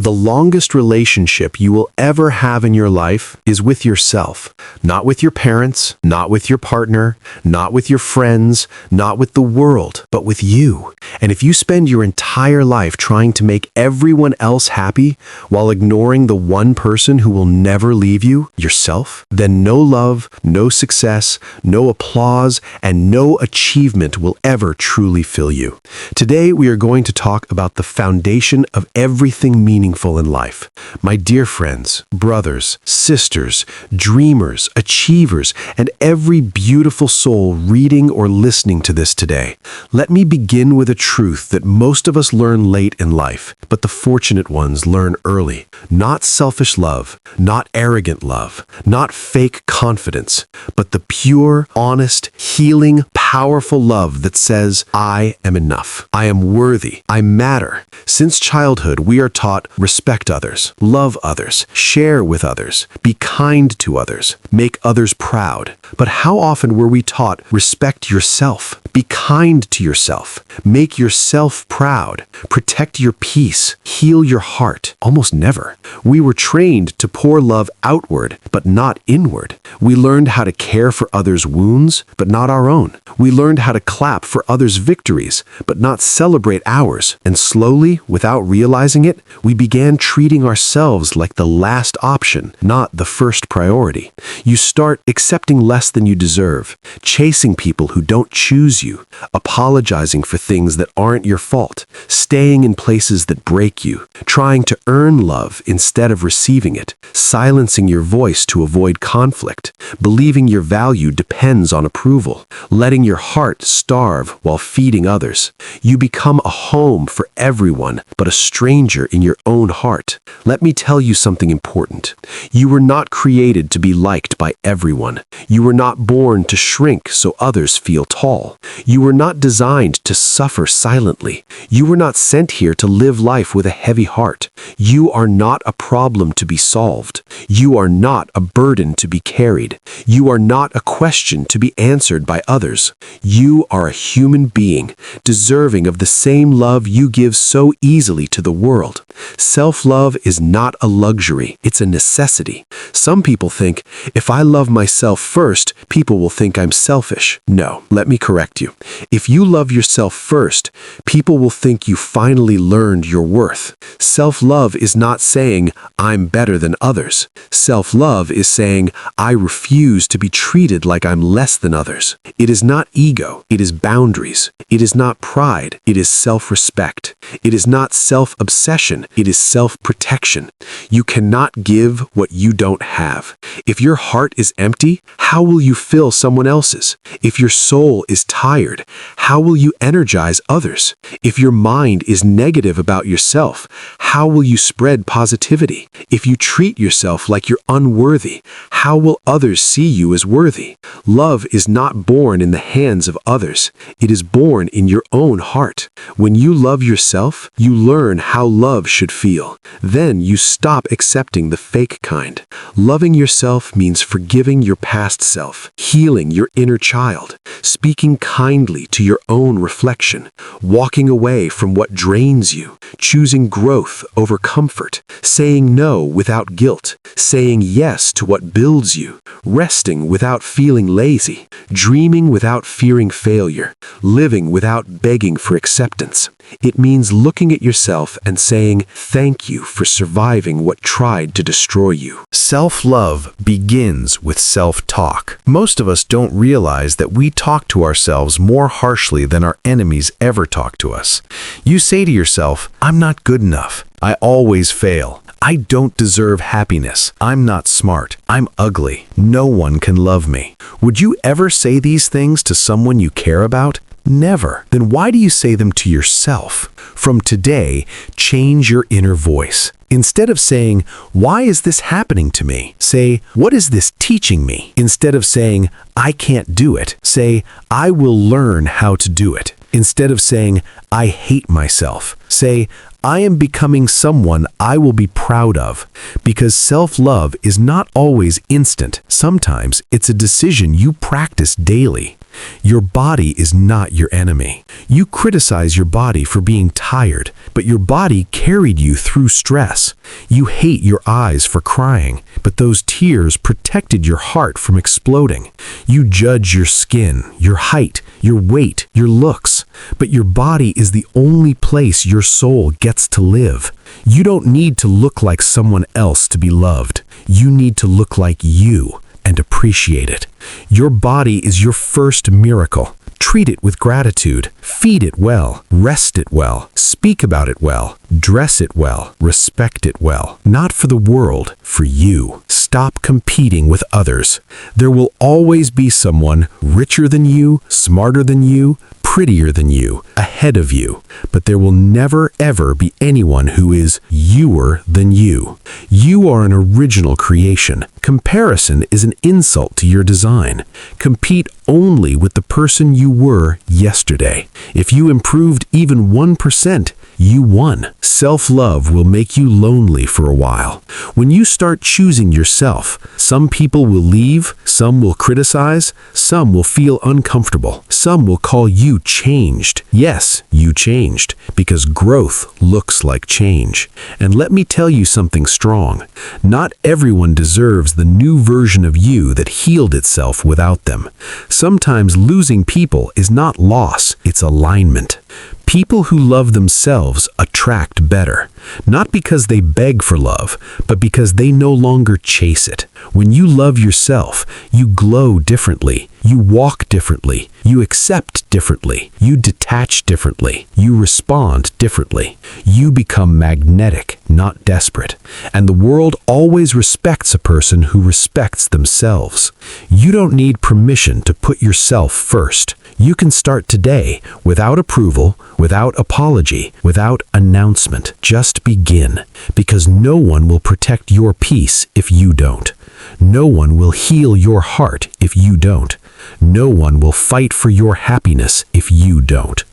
The longest relationship you will ever have in your life is with yourself. Not with your parents, not with your partner, not with your friends, not with the world, but with you. And if you spend your entire life trying to make everyone else happy while ignoring the one person who will never leave you, yourself, then no love, no success, no applause, and no achievement will ever truly fill you. Today, we are going to talk about the foundation of everything meaningful in life. My dear friends, brothers, sisters, dreamers, achievers, and every beautiful soul reading or listening to this today, let me begin with a truth that most of us learn late in life, but the fortunate ones learn early. Not selfish love, not arrogant love, not fake confidence, but the pure, honest, healing, powerful love that says, I am enough. I am worthy. I matter. Since childhood, we are taught respect others, love others, share with others, be kind to others, make others proud. But how often were we taught respect yourself, be kind to yourself, make yourself proud, protect your peace, heal your heart? Almost never. We were trained to pour love outward, but not inward. We learned how to care for others' wounds, but not our own. We learned how to clap for others' victories, but not celebrate ours. And slowly, without realizing it, we began treating ourselves like the last option, not the first priority. You start accepting less than you deserve, chasing people who don't choose you, apologizing for things that aren't your fault, staying in places that break you, trying to earn love instead of receiving it, silencing your voice to avoid conflict, believing your value depends on approval, letting your heart starve while feeding others. You become a home for everyone, but a stranger in your own heart. Let me tell you something important. You were not created to be liked by everyone. You were not born to shrink so others feel tall. You were not designed to suffer silently. You were not sent here to live life with a heavy heart. You are not a problem to be solved. You are not a burden to be carried. You are not a question to be answered by others. You are a human being, deserving of the same love you give so easily to the world. Self-love is not a luxury, it's a necessity. Some people think, if I love myself first, people will think I'm selfish. No, let me correct you. If you love yourself first, people will think you finally learned your worth. Self-love is not saying, I'm better than others. Self-love is saying, I refuse to be treated like I'm less than others. It is not ego, it is boundaries. It is not pride, it is self-respect. It is not self-obsession, it is self-protection. You cannot give what you don't have. If your heart is empty, how will you fill someone else's? If your soul is tired, how will you energize others? If your mind is negative about yourself, how will you spread positivity? If you treat yourself like you're unworthy, how will others see you as worthy? Love is not born in the hands of others. It is born in your own heart. When you love yourself, you learn how love should feel. Then you stop accepting the fake kind. Loving yourself means forgiving your past self, healing your inner child, speaking kindly to your own reflection, walking away from what drains you, choosing growth over comfort, saying no without guilt, saying yes to what builds you, resting without feeling lazy, dreaming without fearing failure, living without begging for acceptance. It means looking at yourself and saying, thank you for surviving what tried to destroy you. Self-love begins with self-talk. Most of us don't realize that we talk to ourselves more harshly than our enemies ever talk to us. You say to yourself, I'm not good enough. I always fail. I don't deserve happiness. I'm not smart. I'm ugly. No one can love me. Would you ever say these things to someone you care about? Never. Then why do you say them to yourself? From today, change your inner voice. Instead of saying, why is this happening to me? Say, what is this teaching me? Instead of saying, I can't do it, say, I will learn how to do it. Instead of saying, I hate myself, say, I am becoming someone I will be proud of. Because self-love is not always instant. Sometimes it's a decision you practice daily. Your body is not your enemy. You criticize your body for being tired, but your body carried you through stress. You hate your eyes for crying, but those tears protected your heart from exploding. You judge your skin, your height, your weight, your looks, but your body is the only place your soul gets to live. You don't need to look like someone else to be loved. You need to look like you and appreciate it. Your body is your first miracle. Treat it with gratitude. Feed it well. Rest it well. Speak about it well. Dress it well. Respect it well. Not for the world, for you. Stop competing with others. There will always be someone richer than you, smarter than you, prettier than you, ahead of you. But there will never ever be anyone who is youer than you. You are an original creation. Comparison is an insult to your design. Compete only with the person you were yesterday. If you improved even 1%, you won. Self-love will make you lonely for a while. When you start choosing yourself, some people will leave, some will criticize, some will feel uncomfortable, some will call you changed. Yes, you changed, because growth looks like change. And let me tell you something strong. Not everyone deserves the new version of you that healed itself without them. Sometimes losing people is not loss, it's alignment. People who love themselves attract better, not because they beg for love, but because they no longer chase it. When you love yourself, you glow differently, you walk differently, you accept differently, you detach differently, you respond differently. You become magnetic, not desperate. And the world always respects a person who respects themselves. You don't need permission to put yourself first. You can start today without approval, without apology, without announcement. Just begin, because no one will protect your peace if you don't. No one will heal your heart if you don't. No one will fight for your happiness if you don't.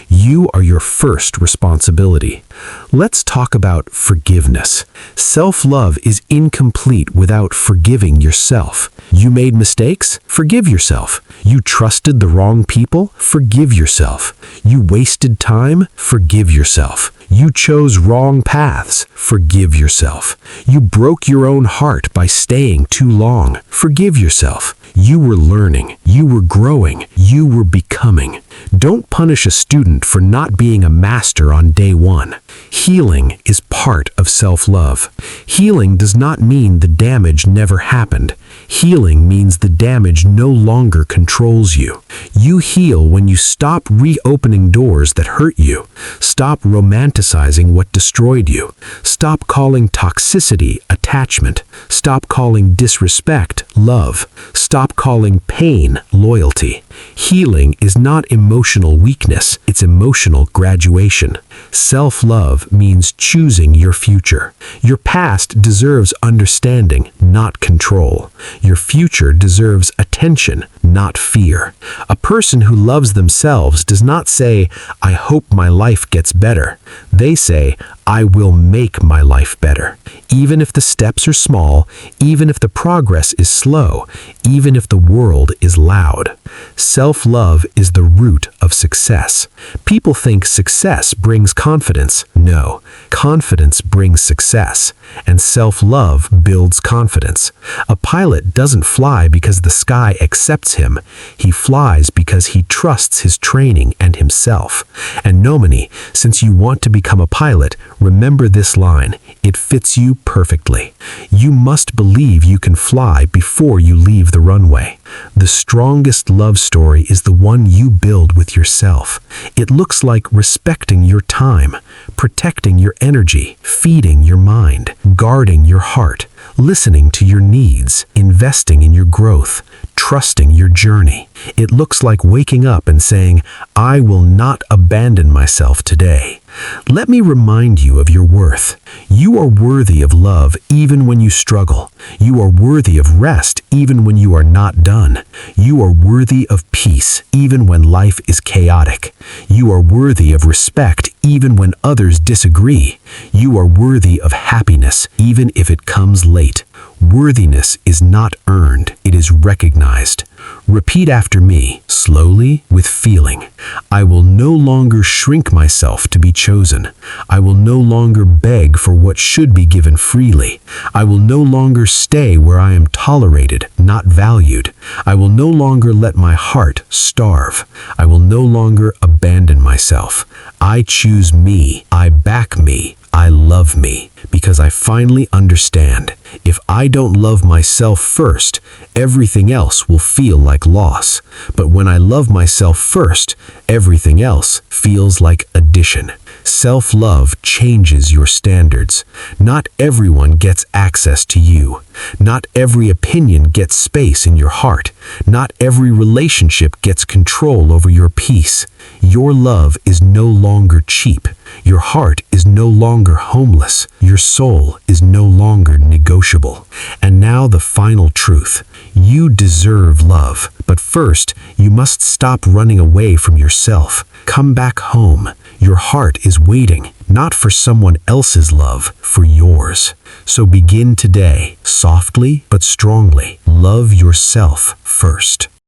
You are your first responsibility. Let's talk about forgiveness. Self-love is incomplete without forgiving yourself. You made mistakes? Forgive yourself. You trusted the wrong people? Forgive yourself. You wasted time? Forgive yourself. You chose wrong paths? Forgive yourself. You broke your own heart by staying too long? Forgive yourself. You were learning. You were growing. You were becoming. Don't punish a student for not being a master on day one. Healing is part of self-love. Healing does not mean the damage never happened. Healing means the damage no longer controls you. You heal when you stop reopening doors that hurt you. Stop romanticizing what destroyed you. Stop calling toxicity attachment. Stop calling disrespect love. Stop calling pain loyalty. Healing is not emotional weakness, it's emotional graduation. Self-love means choosing your future. Your past deserves understanding, not control. Your future deserves attention, not fear. A person who loves themselves does not say, "I hope my life gets better." They say, "I will make my life better." Even if the steps are small, even if the progress is slow, even if the world is loud. Self-love is the root of success. People think success brings confidence. No, confidence brings success, and self-love builds confidence. A pilot doesn't fly because the sky accepts him. He flies because he trusts his training and himself. And Nomini, since you want to become a pilot, remember this line. It fits you perfectly. You must believe you can fly before you leave the runway. The strongest love story is the one you build with yourself. It looks like respecting your time, protecting your energy, feeding your mind, guarding your heart, listening to your needs, investing in your growth, trusting your journey. It looks like waking up and saying, "I will not abandon myself today." Let me remind you of your worth. You are worthy of love even when you struggle. You are worthy of rest even when you are not done. You are worthy of peace even when life is chaotic. You are worthy of respect even when others disagree. You are worthy of happiness even if it comes late. Worthiness is not earned, it is recognized. Repeat after me, slowly, with feeling. I will no longer shrink myself to be chosen. I will no longer beg for what should be given freely. I will no longer stay where I am tolerated, not valued. I will no longer let my heart starve. I will no longer abandon myself. I choose me. I back me. I love me, because I finally understand. If I don't love myself first, everything else will feel like loss. But when I love myself first, everything else feels like addition. Self-love changes your standards. Not everyone gets access to you. Not every opinion gets space in your heart. Not every relationship gets control over your peace. Your love is no longer cheap. Your heart is no longer homeless. Your soul is no longer negotiable. And now the final truth. You deserve love, but first, you must stop running away from yourself. Come back home. Your heart is waiting, not for someone else's love, for yours. So begin today, softly but strongly. Love yourself first.